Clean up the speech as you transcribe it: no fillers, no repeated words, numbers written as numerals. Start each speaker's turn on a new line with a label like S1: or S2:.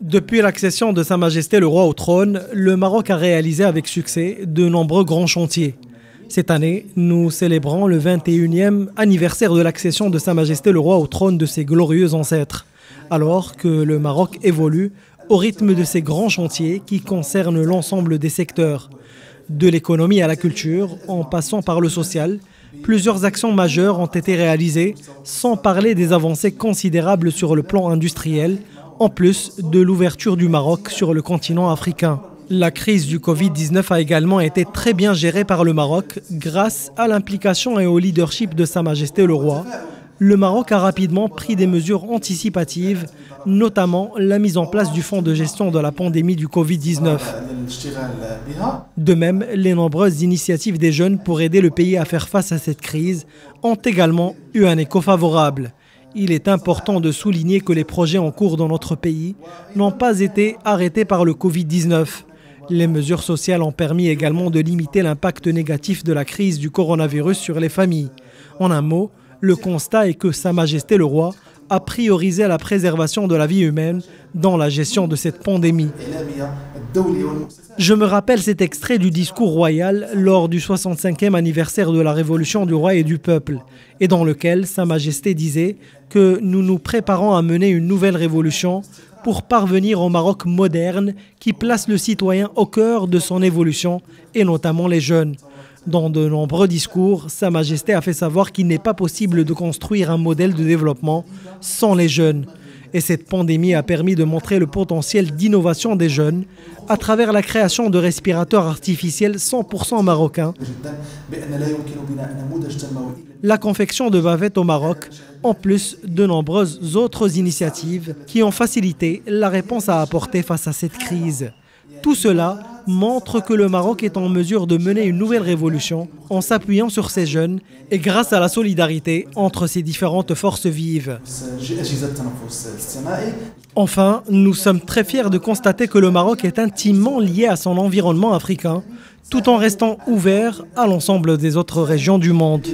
S1: Depuis l'accession de Sa Majesté le Roi au trône, le Maroc a réalisé avec succès de nombreux grands chantiers. Cette année, nous célébrons le 21e anniversaire de l'accession de Sa Majesté le Roi au trône de ses glorieux ancêtres, alors que le Maroc évolue au rythme de ces grands chantiers qui concernent l'ensemble des secteurs. De l'économie à la culture, en passant par le social, plusieurs actions majeures ont été réalisées, sans parler des avancées considérables sur le plan industriel, en plus de l'ouverture du Maroc sur le continent africain. La crise du Covid-19 a également été très bien gérée par le Maroc grâce à l'implication et au leadership de Sa Majesté le Roi. Le Maroc a rapidement pris des mesures anticipatives, notamment la mise en place du fonds de gestion de la pandémie du Covid-19. De même, les nombreuses initiatives des jeunes pour aider le pays à faire face à cette crise ont également eu un écho favorable. Il est important de souligner que les projets en cours dans notre pays n'ont pas été arrêtés par le Covid-19. Les mesures sociales ont permis également de limiter l'impact négatif de la crise du coronavirus sur les familles. En un mot, le constat est que Sa Majesté le Roi a priorisé la préservation de la vie humaine dans la gestion de cette pandémie. Je me rappelle cet extrait du discours royal lors du 65e anniversaire de la Révolution du roi et du peuple, et dans lequel Sa Majesté disait que nous nous préparons à mener une nouvelle révolution pour parvenir au Maroc moderne qui place le citoyen au cœur de son évolution, et notamment les jeunes. Dans de nombreux discours, Sa Majesté a fait savoir qu'il n'est pas possible de construire un modèle de développement sans les jeunes. Et cette pandémie a permis de montrer le potentiel d'innovation des jeunes à travers la création de respirateurs artificiels 100% marocains, la confection de bavettes au Maroc, en plus de nombreuses autres initiatives qui ont facilité la réponse à apporter face à cette crise. Tout cela montre que le Maroc est en mesure de mener une nouvelle révolution en s'appuyant sur ses jeunes et grâce à la solidarité entre ces différentes forces vives. Enfin, nous sommes très fiers de constater que le Maroc est intimement lié à son environnement africain, tout en restant ouvert à l'ensemble des autres régions du monde.